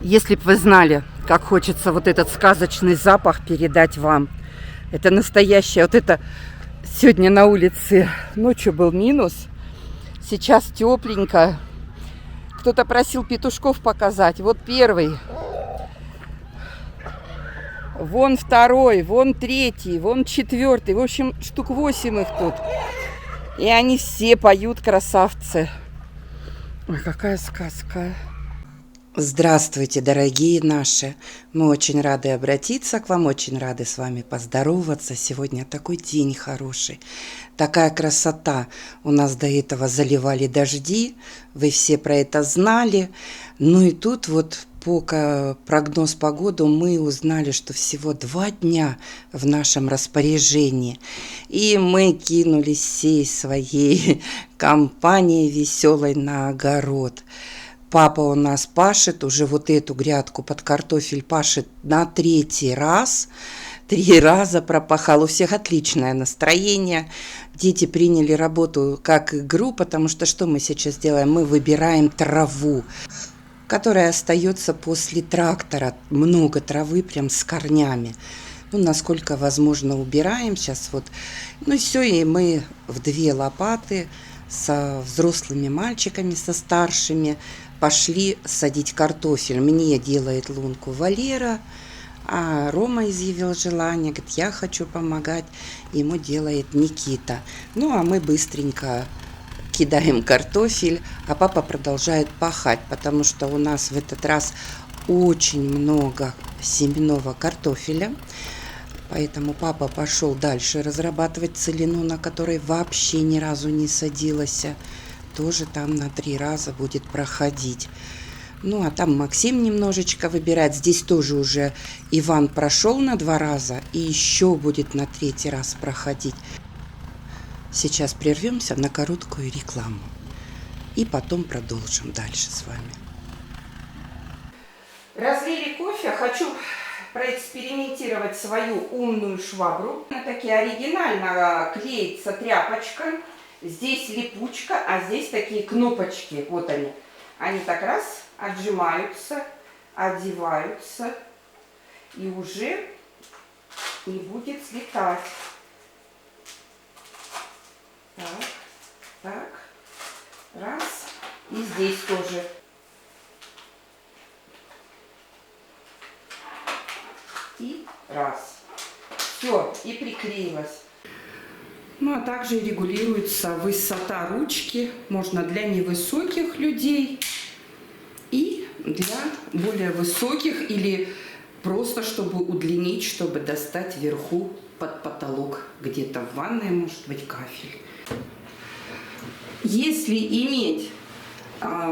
Если бы вы знали, как хочется вот этот сказочный запах передать вам. Это настоящее. Вот это сегодня на улице ночью был минус. Сейчас тепленько. Кто-то просил петушков показать. Вот первый. Вон второй, вон третий, вон четвертый. В общем, штук 8 их тут. И они все поют, красавцы. Ой, какая сказка. Здравствуйте, дорогие наши! Мы очень рады обратиться к вам, очень рады с вами поздороваться. Сегодня такой день хороший, такая красота. У нас до этого заливали дожди, вы все про это знали. Ну и тут вот по прогноз погоды мы узнали, что всего 2 дня в нашем распоряжении. И мы кинулись всей своей компанией веселой на огород. Папа у нас пашет, уже вот эту грядку под картофель пашет на 3-й раз. 3 раза пропахал. У всех отличное настроение. Дети приняли работу как игру, потому что что мы сейчас делаем? Мы выбираем траву, которая остается после трактора. Много травы прям с корнями. Ну, насколько возможно, убираем сейчас вот. Ну, все, и мы в 2 лопаты со взрослыми мальчиками, со старшими, пошли садить картофель. Мне делает лунку Валера, а Рома изъявил желание, говорит, я хочу помогать. Ему делает Никита. Ну, а мы быстренько кидаем картофель, а папа продолжает пахать, потому что у нас в этот раз очень много семенного картофеля. Поэтому папа пошел дальше разрабатывать целину, на которой вообще ни разу не садилась. Тоже там на 3 раза будет проходить. Ну, а там Максим немножечко выбирает. Здесь тоже уже Иван прошел на 2 раза и еще будет на 3-й раз проходить. Сейчас прервемся на короткую рекламу. И потом продолжим дальше с вами. Разлили кофе. Хочу проэкспериментировать свою умную швабру. Она таки оригинально клеится тряпочка. Здесь липучка, а здесь такие кнопочки. Вот они. Они так раз отжимаются, одеваются. И уже не будет слетать. Так, так. Раз. И здесь тоже. И раз. Все, и приклеилась. Ну, а также регулируется высота ручки. Можно для невысоких людей и для более высоких, или просто чтобы удлинить, чтобы достать вверху под потолок. Где-то в ванной может быть кафель. Если иметь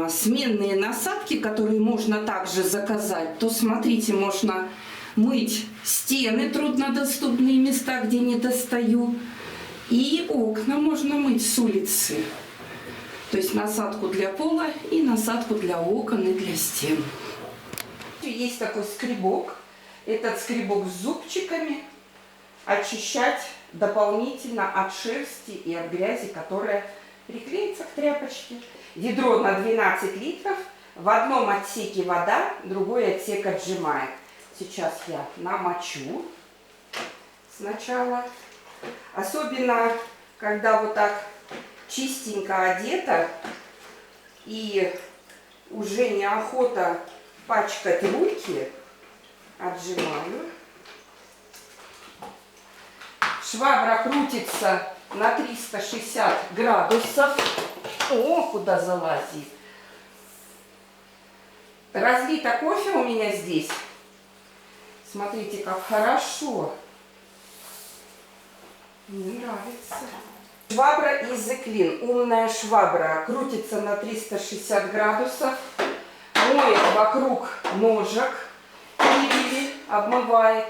сменные насадки, которые можно также заказать, то смотрите, можно мыть стены, труднодоступные места, где не достаю. И окна можно мыть с улицы. То есть насадку для пола и насадку для окон и для стен. Есть такой скребок. Этот скребок с зубчиками. Очищать дополнительно от шерсти и от грязи, которая приклеится к тряпочке. Ведро на 12 литров. В одном отсеке вода, другой отсек отжимает. Сейчас я намочу сначала. Особенно, когда вот так чистенько одета и уже неохота пачкать руки, отжимаю. Швабра крутится на 360 градусов. О, куда залазит. Разлито кофе у меня здесь. Смотрите, как хорошо. Мне нравится. Швабра из Eklin. Умная швабра. Крутится на 360 градусов. Моет вокруг ножек. Или обмывает.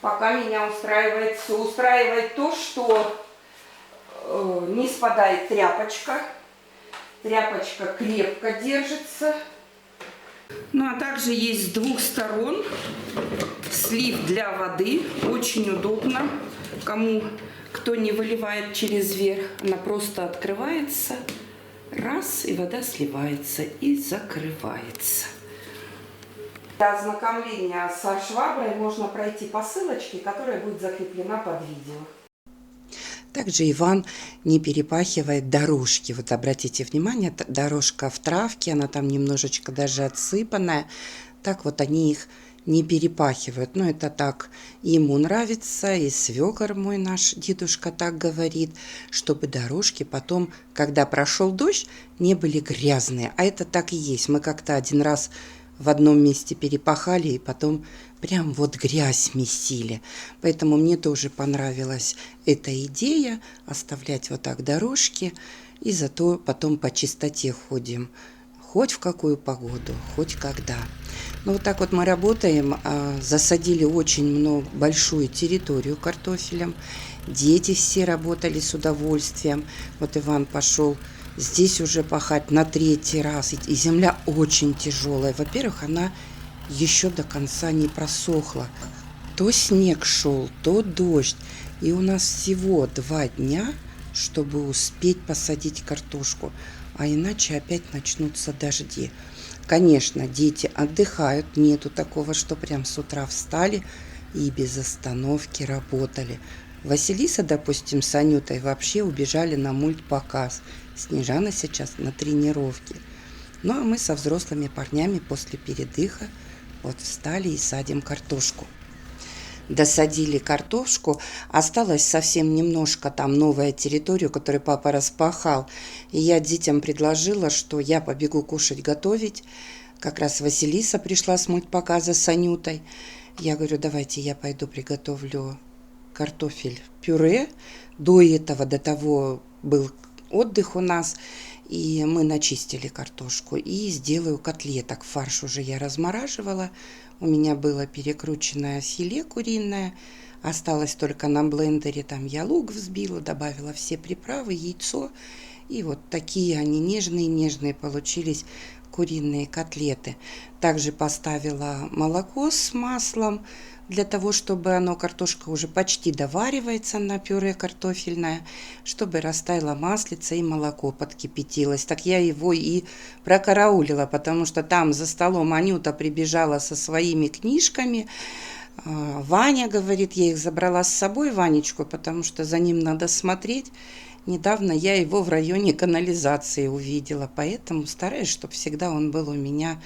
Пока меня устраивает все. Устраивает то, что не спадает тряпочка. Тряпочка крепко держится. Ну, а также есть с 2 сторон слив для воды. Очень удобно. Кто не выливает через верх, она просто открывается. Раз, и вода сливается и закрывается. Для ознакомления со шваброй можно пройти по ссылочке, которая будет закреплена под видео. Также Иван не перепахивает дорожки. Вот обратите внимание, дорожка в травке, она там немножечко даже отсыпанная. Так вот они их не перепахивают. Но это так ему нравится, и свекор мой наш дедушка так говорит, чтобы дорожки потом, когда прошел дождь, не были грязные. А это так и есть. Мы как-то один раз в одном месте перепахали, и потом прям вот грязь месили. Поэтому мне тоже понравилась эта идея оставлять вот так дорожки, и зато потом по чистоте ходим. Хоть в какую погоду, хоть когда. Ну вот так вот мы работаем, засадили очень большую территорию картофелем. Дети все работали с удовольствием. Вот Иван пошел здесь уже пахать на 3-й раз. И земля очень тяжелая. Во-первых, она еще до конца не просохла. То снег шел, то дождь. И у нас всего 2 дня, чтобы успеть посадить картошку. А иначе опять начнутся дожди. Конечно, дети отдыхают. Нету такого, что прям с утра встали и без остановки работали. Василиса, допустим, с Анютой вообще убежали на мультпоказ. Снежана сейчас на тренировке. Ну, а мы со взрослыми парнями после передыха вот встали и садим картошку. Досадили картошку, осталось совсем немножко там новая территория, которую папа распахал. И я детям предложила, что я побегу кушать, готовить. Как раз Василиса пришла с мультпоказа с Анютой. Я говорю, давайте я пойду приготовлю картофель пюре. До того был отдых у нас, и мы начистили картошку. И сделаю котлеток. Фарш уже я размораживала. У меня было перекрученное филе куриное. Осталось только на блендере. Там я лук взбила, добавила все приправы, яйцо. И вот такие они нежные получились куриные котлеты. Также поставила молоко с маслом, для того, чтобы картошка уже почти доваривается на пюре картофельное, чтобы растаяло маслице и молоко подкипятилось. Так я его и прокараулила, потому что там за столом Анюта прибежала со своими книжками. Ваня, говорит, я их забрала с собой, Ванечку, потому что за ним надо смотреть. Недавно я его в районе канализации увидела, поэтому стараюсь, чтобы всегда он был у меня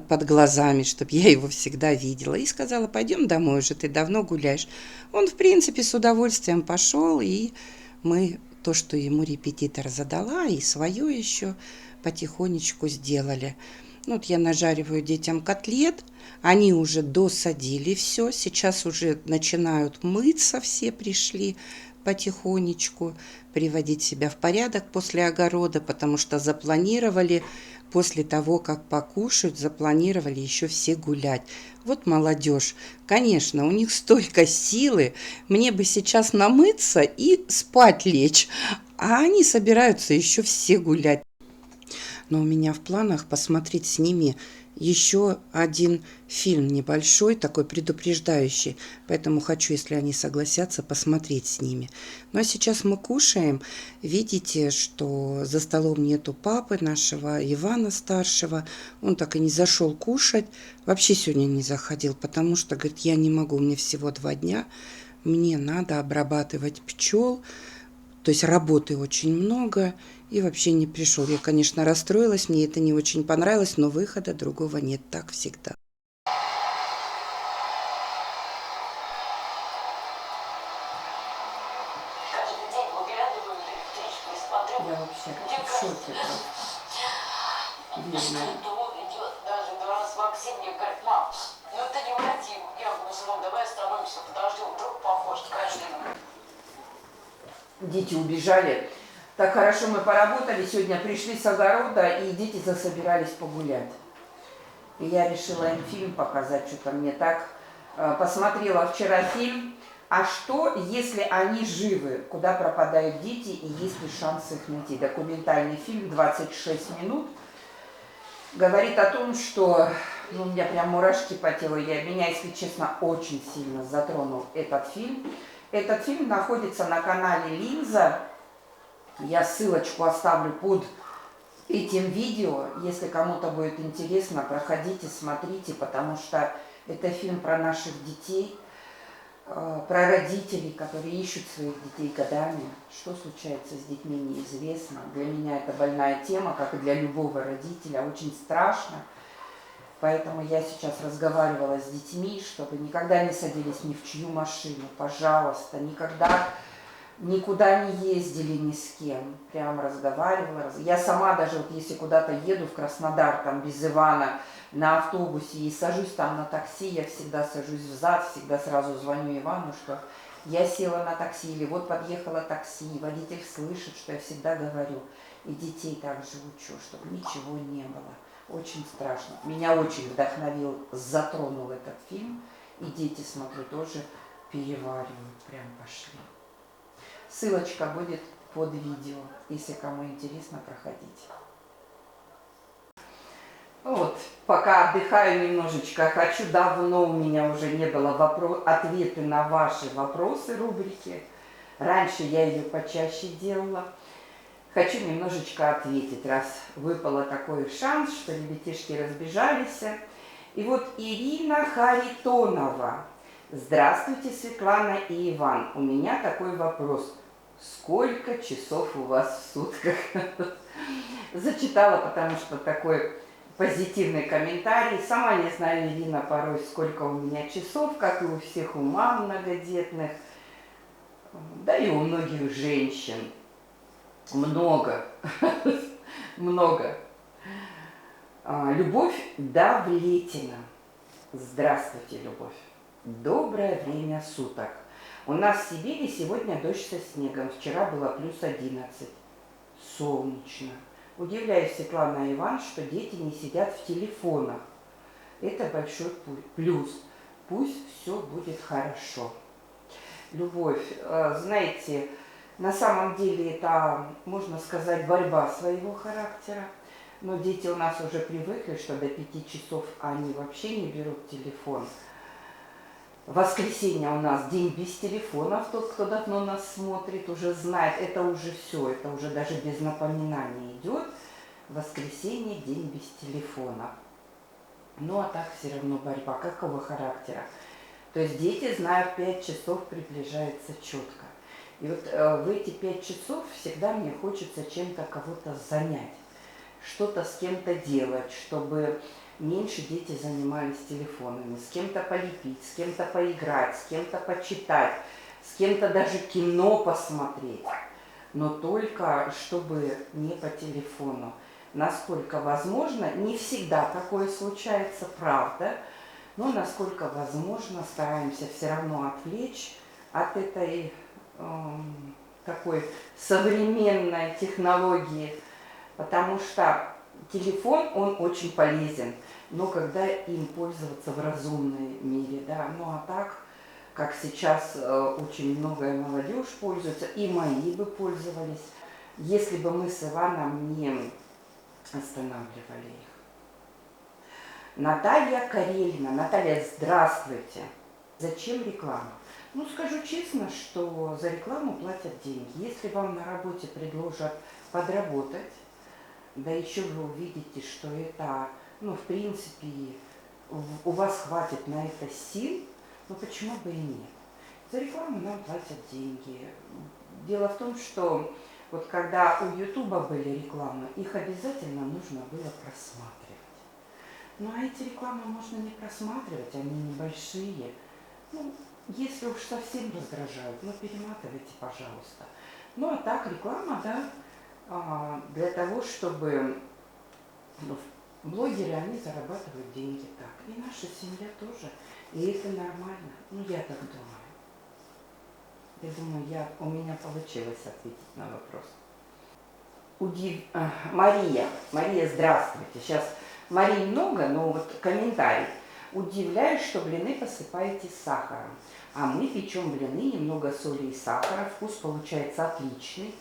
под глазами, чтобы я его всегда видела. И сказала, пойдем домой уже, ты давно гуляешь. Он, в принципе, с удовольствием пошел, и мы то, что ему репетитор задала, и свое еще потихонечку сделали. Вот я нажариваю детям котлет, они уже досадили все, сейчас уже начинают мыться, все пришли потихонечку, приводить себя в порядок после огорода, потому что запланировали, после того, как покушают, запланировали еще все гулять. Вот молодежь, конечно, у них столько силы, мне бы сейчас намыться и спать лечь, а они собираются еще все гулять. Но у меня в планах посмотреть с ними еще один фильм небольшой, такой предупреждающий. Поэтому хочу, если они согласятся, посмотреть с ними. Ну а сейчас мы кушаем. Видите, что за столом нету папы нашего, Ивана старшего. Он так и не зашел кушать. Вообще сегодня не заходил, потому что, говорит, я не могу, мне всего 2 дня. Мне надо обрабатывать пчел. То есть работы очень много. И вообще не пришел. Я, конечно, расстроилась, мне это не очень понравилось, но выхода другого нет, так всегда. Каждый день выглядываю на электричку и смотрю, Я вообще в шоке. что это он идет. Даже раз Максим мне говорит, мам, ну это невыносимо. Я говорю, сынок, давай остановимся, подождем, вдруг похож, конечно. Дети убежали. Так хорошо мы поработали, сегодня пришли с огорода, и дети засобирались погулять. И я решила им фильм показать, что-то мне так. Посмотрела вчера фильм «А что, если они живы? Куда пропадают дети и есть ли шанс их найти?» Документальный фильм, 26 минут. Говорит о том, что у меня прям мурашки по телу. Меня, если честно, очень сильно затронул этот фильм. Этот фильм находится на канале Линза. Я ссылочку оставлю под этим видео. Если кому-то будет интересно, проходите, смотрите, потому что это фильм про наших детей, про родителей, которые ищут своих детей годами. Что случается с детьми, неизвестно. Для меня это больная тема, как и для любого родителя, очень страшно. Поэтому я сейчас разговаривала с детьми, чтобы никогда не садились ни в чью машину, пожалуйста, никогда никуда не ездили ни с кем. Прям разговаривала. Я сама даже, вот если куда-то еду в Краснодар, там без Ивана, на автобусе и сажусь там на такси, я всегда сажусь взад, всегда сразу звоню Ивану, что я села на такси, или вот подъехало такси, водитель слышит, что я всегда говорю, и детей также учу, чтобы ничего не было. Очень страшно. Меня очень вдохновил, затронул этот фильм, и дети, смотрю, тоже переваривают, прям пошли. Ссылочка будет под видео, если кому интересно, проходите. Вот, пока отдыхаю немножечко, давно у меня уже не было ответы на ваши вопросы рубрики. Раньше я ее почаще делала. Хочу немножечко ответить, раз выпало такой шанс, что ребятишки разбежались. И вот Ирина Харитонова. Здравствуйте, Светлана и Иван. У меня такой вопрос. Сколько часов у вас в сутках? Зачитала, потому что такой позитивный комментарий. Сама не знаю, Ирина, порой сколько у меня часов, как и у всех у мам многодетных, да и у многих женщин. Много. Много. Любовь Давлетина. Здравствуйте, Любовь. Доброе время суток. У нас в Сибири сегодня дождь со снегом. Вчера было плюс 11. Солнечно. Удивляюсь, Светлана и Иван, что дети не сидят в телефонах. Это большой плюс. Пусть все будет хорошо. Любовь, знаете, на самом деле это, можно сказать, борьба своего характера. Но дети у нас уже привыкли, что до 5 часов они вообще не берут телефон. Воскресенье у нас день без телефонов. Тот, кто давно нас смотрит, уже знает. Это уже все, это уже даже без напоминания идет. Воскресенье день без телефона. Ну а так все равно борьба. Какого характера? То есть дети знают, 5 часов приближается четко. И вот в эти 5 часов всегда мне хочется чем-то кого-то занять. Что-то с кем-то делать, чтобы меньше дети занимались телефонами, с кем-то полепить, с кем-то поиграть, с кем-то почитать, с кем-то даже кино посмотреть, но только чтобы не по телефону. Насколько возможно, не всегда такое случается, правда, но насколько возможно стараемся все равно отвлечь от этой такой современной технологии, потому что телефон, он очень полезен, но когда им пользоваться в разумной мере, да, ну а так, как сейчас очень многое молодежь пользуется, и мои бы пользовались, если бы мы с Иваном не останавливали их. Наталья Карелина. Наталья, здравствуйте. Зачем реклама? Ну, скажу честно, что за рекламу платят деньги. Если вам на работе предложат подработать, да еще вы увидите, что это, ну, в принципе, у вас хватит на это сил, ну, почему бы и нет? За рекламу нам платят деньги. Дело в том, что вот когда у Ютуба были рекламы, их обязательно нужно было просматривать. Ну, а эти рекламы можно не просматривать, они небольшие. Ну, если уж совсем раздражают, ну, перематывайте, пожалуйста. Ну, а так, реклама, да, для того, чтобы, ну, блогеры, они зарабатывают деньги так. И наша семья тоже. И это нормально. Ну, я так думаю. Я думаю, у меня получилось ответить на вопрос. Мария, здравствуйте. Сейчас Марии много, но вот комментарий. Удивляюсь, что блины посыпаете сахаром. А мы печем блины, немного соли и сахара. Вкус получается отличный.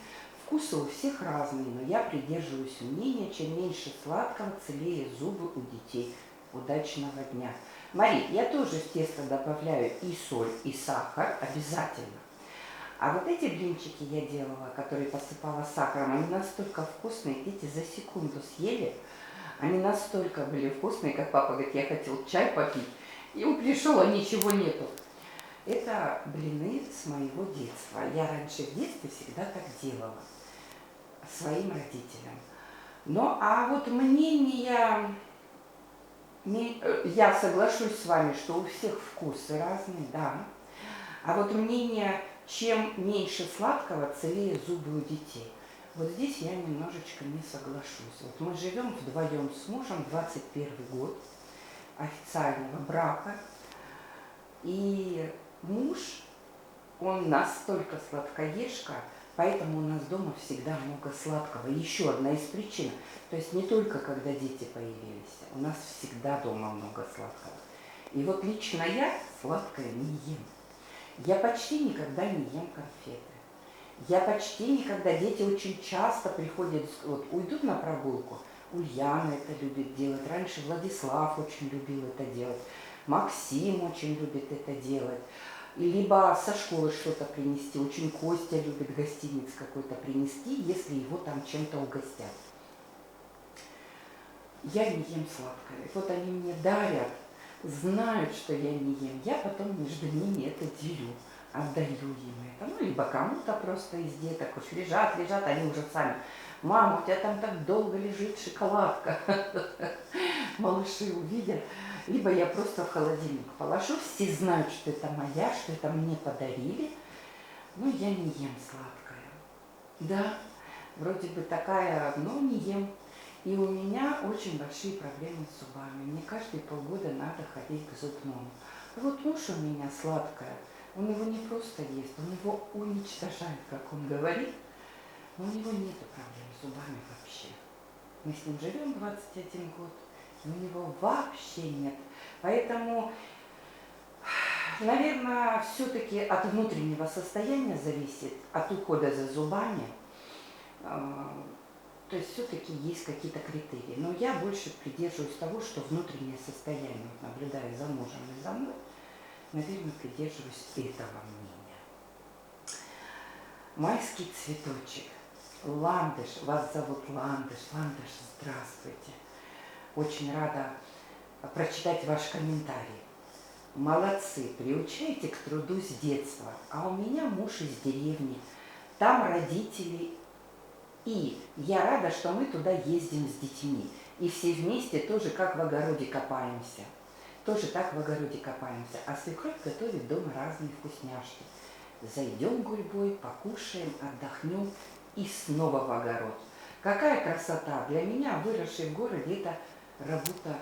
Вкусы у всех разные, но я придерживаюсь мнения, чем меньше сладкого, целее зубы у детей. Удачного дня. Мария, я тоже в тесто добавляю и соль, и сахар обязательно. А вот эти блинчики я делала, которые посыпала сахаром, они настолько вкусные, дети за секунду съели. Они настолько были вкусные, как папа говорит, я хотел чай попить, и он пришел, а ничего нету. Это блины с моего детства. Я раньше в детстве всегда так делала своим родителям. Ну, а вот мнение, я соглашусь с вами, что у всех вкусы разные, да. А вот мнение, чем меньше сладкого, целее зубы у детей. Вот здесь я немножечко не соглашусь. Вот мы живем вдвоем с мужем 21 год официального брака. И муж, он настолько сладкоежка, поэтому у нас дома всегда много сладкого. И еще одна из причин, то есть не только когда дети появились, у нас всегда дома много сладкого. И вот лично я сладкое не ем. Я почти никогда не ем конфеты. Я почти никогда, дети очень часто приходят, вот, уйдут на прогулку. Ульяна это любит делать, раньше Владислав очень любил это делать, Максим очень любит это делать. Либо со школы что-то принести, очень Костя любит гостиниц какой-то принести, если его там чем-то угостят. Я не ем сладкое. Вот они мне дарят, знают, что я не ем, я потом между ними это делю, отдаю им это. Ну, либо кому-то просто из деток уж лежат, они уже сами. Мама, у тебя там так долго лежит шоколадка. Малыши увидят. Либо я просто в холодильник положу, все знают, что это моя, что это мне подарили. Но я не ем сладкое. Да, вроде бы такая, но не ем. И у меня очень большие проблемы с зубами. Мне каждые полгода надо ходить к зубному. А вот муж у меня сладкое. Он его не просто ест, он его уничтожает, как он говорит. Но у него нет проблем с зубами вообще. Мы с ним живем 21 год, и у него вообще нет. Поэтому, наверное, все-таки от внутреннего состояния зависит, от ухода за зубами. То есть все-таки есть какие-то критерии. Но я больше придерживаюсь того, что внутреннее состояние, наблюдая за мужем и за мной, наверное, придерживаюсь этого мнения. Майский цветочек. Ландыш, вас зовут Ландыш. Ландыш, здравствуйте. Очень рада прочитать ваш комментарий. Молодцы, приучайте к труду с детства. А у меня муж из деревни, там родители. И я рада, что мы туда ездим с детьми. И все вместе тоже как в огороде копаемся. Тоже так в огороде копаемся. А свекровь готовит дома разные вкусняшки. Зайдем гурьбой, покушаем, отдохнем и снова в огород. Какая красота! Для меня, выросшей в городе, это работа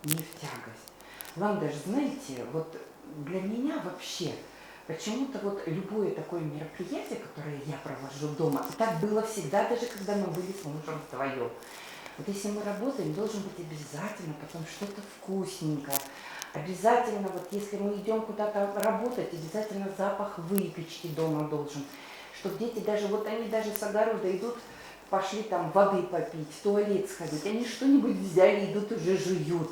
не в тягость. Ландыш, знаете, вот для меня вообще почему-то вот любое такое мероприятие, которое я провожу дома, и так было всегда, даже когда мы были с мужем вдвоем. Вот если мы работаем, должен быть обязательно потом что-то вкусненькое. Обязательно, вот если мы идем куда-то работать, обязательно запах выпечки дома должен. Чтобы дети даже, вот они даже с огорода идут, пошли там воды попить, в туалет сходить, они что-нибудь взяли, идут уже жуют.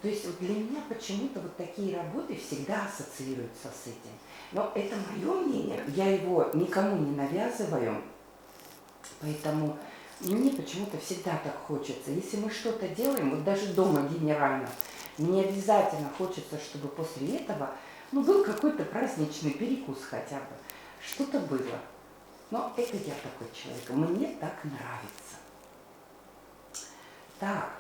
То есть вот для меня почему-то вот такие работы всегда ассоциируются с этим. Но это мое мнение, я его никому не навязываю, поэтому мне почему-то всегда так хочется. Если мы что-то делаем, вот даже дома генерально, мне обязательно хочется, чтобы после этого, был какой-то праздничный перекус хотя бы, что-то было. Но это я такой человек, мне так нравится. Так.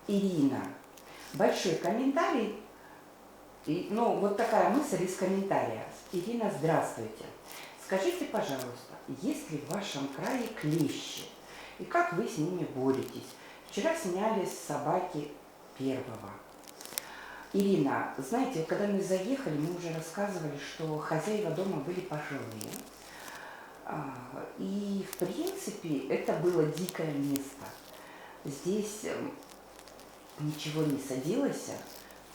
Ирина. Большой комментарий. Вот такая мысль из комментария. Ирина, здравствуйте. Скажите, пожалуйста, есть ли в вашем крае клещи? И как вы с ними боретесь? Вчера сняли с собаки первого. Ирина, знаете, когда мы заехали, мы уже рассказывали, что хозяева дома были пожилые. И, в принципе, это было дикое место. Здесь ничего не садилось,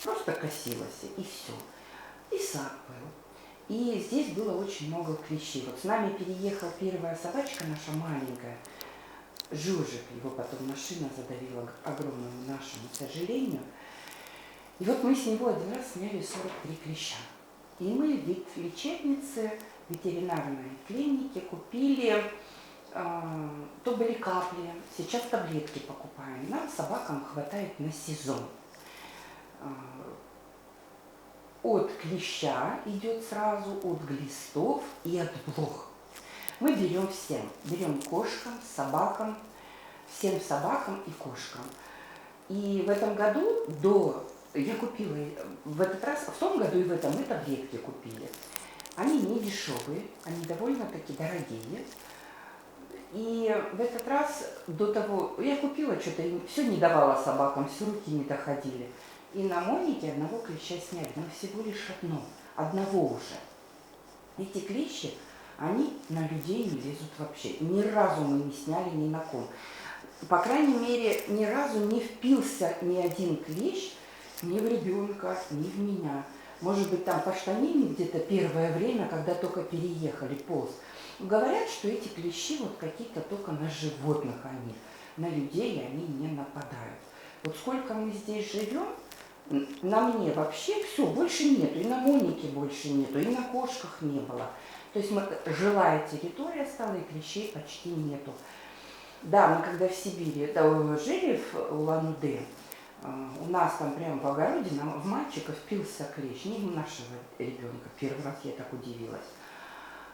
просто косилось, и все. И сад был. И здесь было очень много клещей. Вот с нами переехала первая собачка наша маленькая, Жужик, его потом машина задавила, огромному нашему сожалению. И вот мы с него один раз сняли 43 клеща. И мы в лечебнице ветеринарной клиники купили, то были капли, сейчас таблетки покупаем. Нам, собакам, хватает на сезон. От клеща идет сразу, от глистов и от блох. Мы берем всем. Берем кошкам, собакам, всем собакам и кошкам. И в этом году я купила, в этот раз, в том году и в этом мы таблетки купили. Они не дешевые, они довольно-таки дорогие. И в этот раз до того, я купила что-то, все не давала собакам, все руки не доходили. И на Монике одного клеща сняли, но всего лишь одного уже. Эти клещи, они на людей не лезут вообще. Ни разу мы не сняли ни на ком. По крайней мере, ни разу не впился ни один клещ ни в ребенка, ни в меня. Может быть, там по штанине где-то первое время, когда только переехали, полз. Говорят, что эти клещи вот какие-то только на животных они. На людей они не нападают. Вот сколько мы здесь живем, на мне вообще все, больше нету. И на Монике больше нету, и на кошках не было. То есть жилая территория стала, и клещей почти нету. Да, мы когда в Сибири жили, в Улан-Удэ, у нас там прямо в огороде в мальчика впился клещ, не в нашего ребенка. Первый раз я так удивилась.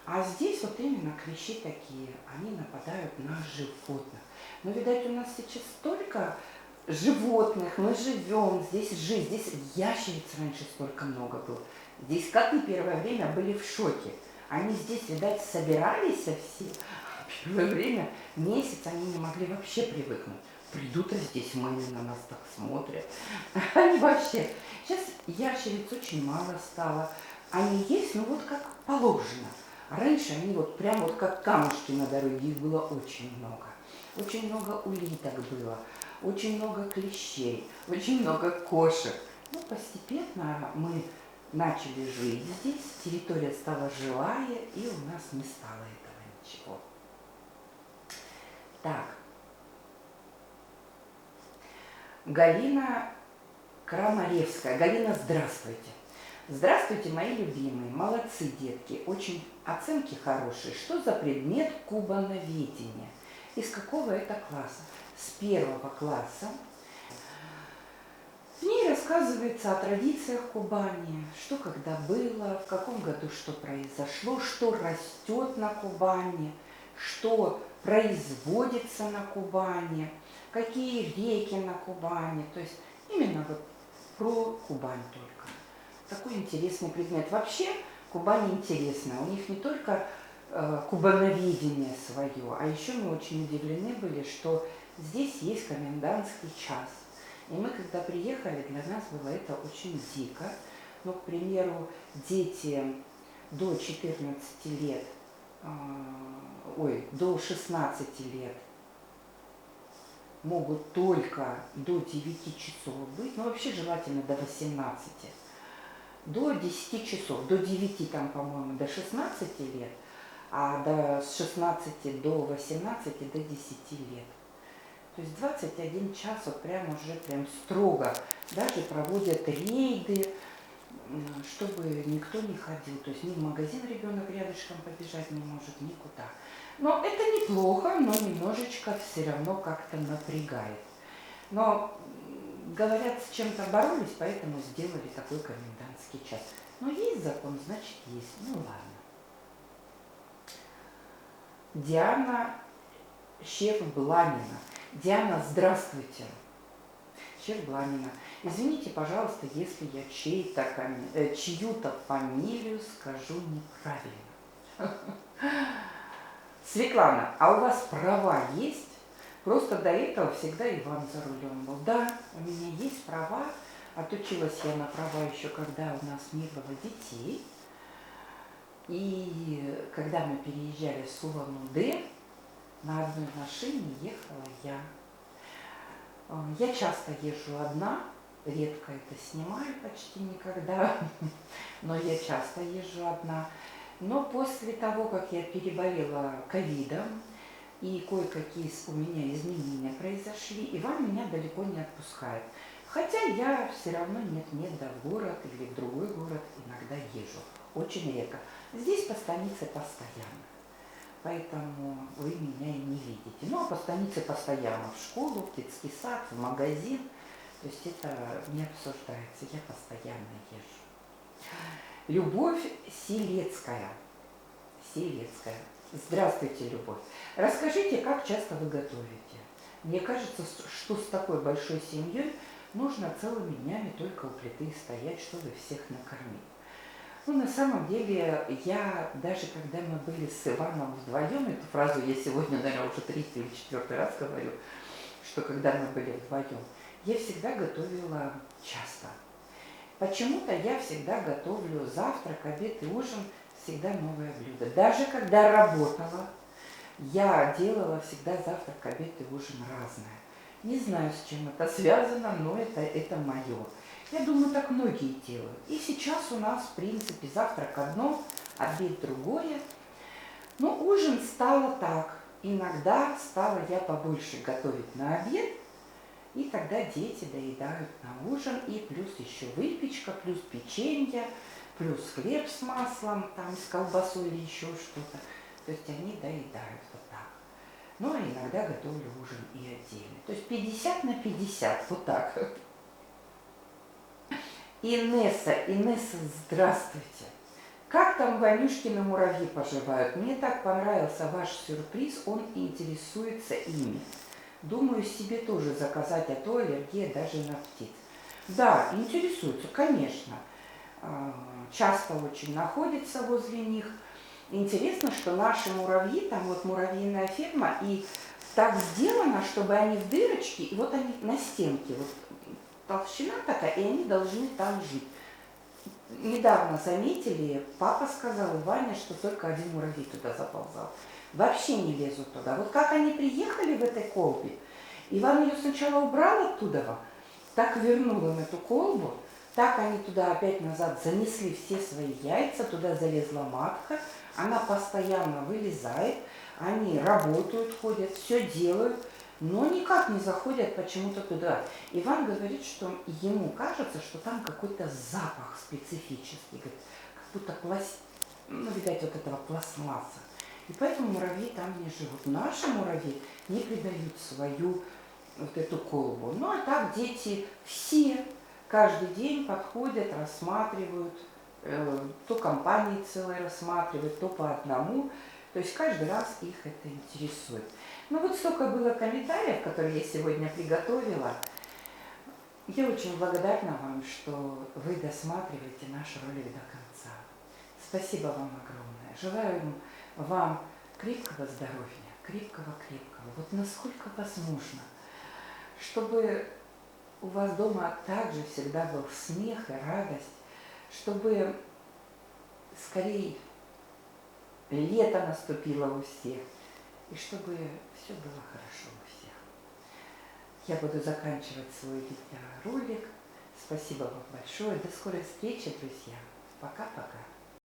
А здесь вот именно клещи такие, они нападают на животных. Но, видать, у нас сейчас столько животных, мы живем, здесь жизнь, здесь ящериц раньше столько много было. Здесь коты первое время были в шоке. Они здесь, видать, собирались все. Первое время, месяц, они не могли вообще привыкнуть. Придут, а здесь мамы на нас так смотрят. Они вообще... Сейчас ящериц очень мало стало. Они есть, ну вот как положено. Раньше они вот прям вот как камушки на дороге, их было очень много. Очень много улиток было, очень много клещей, очень много кошек. Ну, постепенно мы начали жить здесь, территория стала жилая, и у нас не стало этого ничего. Так. Галина Крамаревская. Галина, здравствуйте. Здравствуйте, мои любимые. Молодцы, детки. Очень оценки хорошие. Что за предмет кубановедения? Из какого это класса? С 1 класса. В ней рассказывается о традициях Кубани, что когда было, в каком году что произошло, что растет на Кубани, что производится на Кубани, какие реки на Кубани. То есть именно вот про Кубань только. Такой интересный предмет. Вообще Кубань интересная. У них не только кубановедение свое, а еще мы очень удивлены были, что здесь есть комендантский час. И мы, когда приехали, для нас было это очень дико. Ну, к примеру, дети до 14 лет, до 16 лет могут только до 9 часов быть, ну, вообще желательно до 18. До 10 часов, до 9 там, по-моему, до 16 лет, а с 16 до 18 до 10 лет. То есть 21 час вот прям уже прям строго. Даже проводят рейды, чтобы никто не ходил. То есть ни в магазин ребенок рядышком побежать не может, никуда. Но это неплохо, но немножечко все равно как-то напрягает. Но, говорят, с чем-то боролись, поэтому сделали такой комендантский час. Но есть закон, значит есть. Ну ладно. Диана Щербланина. Диана, здравствуйте. Щербланина. Извините, пожалуйста, если я чью-то фамилию скажу неправильно. Светлана, а у вас права есть? Просто до этого всегда Иван за рулем был. Да, у меня есть права. Отучилась я на права еще, когда у нас не было детей. И когда мы переезжали с Улан-Удэ, на одной машине ехала я. Я часто езжу одна, редко это снимаю, почти никогда, но я часто езжу одна. Но после того, как я переболела ковидом, и кое-какие у меня изменения произошли, Иван меня далеко не отпускает. Хотя я все равно нет-нет, да в город или в другой город иногда езжу. Очень редко. Здесь по станице постоянно. Поэтому вы меня и не видите. Ну, а по станице постоянно в школу, в детский сад, в магазин. То есть это не обсуждается. Я постоянно езжу. Любовь Селецкая. Селецкая. Здравствуйте, Любовь. Расскажите, как часто вы готовите? Мне кажется, что с такой большой семьей нужно целыми днями только у плиты стоять, чтобы всех накормить. Ну, на самом деле, я даже когда мы были с Иваном вдвоем, эту фразу я сегодня, наверное, уже 3-й или 4-й раз говорю, что когда мы были вдвоем, я всегда готовила часто. Почему-то я всегда готовлю завтрак, обед и ужин, всегда новое блюдо. Даже когда работала, я делала всегда завтрак, обед и ужин разное. Не знаю, с чем это связано, но это мое. Я думаю, так многие делают. И сейчас у нас, в принципе, завтрак одно, обед другое. Но ужин стало так. Иногда стала я побольше готовить на обед, и тогда дети доедают на ужин, и плюс еще выпечка, плюс печенье, плюс хлеб с маслом, там, с колбасой или еще что-то. То есть они доедают вот так. Ну, а иногда готовлю ужин и отдельно. То есть 50/50, вот так. Инесса, здравствуйте. Как там Ванюшкины муравьи поживают? Мне так понравился ваш сюрприз, он интересуется ими. Думаю, себе тоже заказать, а то аллергия даже на птиц. Да, интересуются, конечно. Часто очень находится возле них. Интересно, что наши муравьи, там вот муравьиная ферма, и так сделано, чтобы они в дырочке, и вот они на стенке, вот толщина такая, и они должны там жить. Недавно заметили, папа сказал, и Ваня, что только один муравей туда заползал. Вообще не лезут туда. Вот как они приехали в этой колбе, Иван ее сначала убрал оттуда, так вернул им эту колбу, так они туда опять назад занесли все свои яйца, туда залезла матка, она постоянно вылезает, они работают, ходят, все делают, но никак не заходят почему-то туда. Иван говорит, что ему кажется, что там какой-то запах специфический, говорит, как будто видать, вот этого пластмасса. И поэтому муравьи там не живут. Наши муравьи не придают свою вот эту колбу. Ну а так дети все каждый день подходят, рассматривают, то компании целые рассматривают, то по одному. То есть каждый раз их это интересует. Ну вот столько было комментариев, которые я сегодня приготовила. Я очень благодарна вам, что вы досматриваете наш ролик до конца. Спасибо вам огромное. Желаю вам крепкого здоровья, крепкого-крепкого, вот насколько возможно, чтобы у вас дома также всегда был смех и радость, чтобы скорее лето наступило у всех, и чтобы все было хорошо у всех. Я буду заканчивать свой видеоролик. Спасибо вам большое. До скорой встречи, друзья. Пока-пока.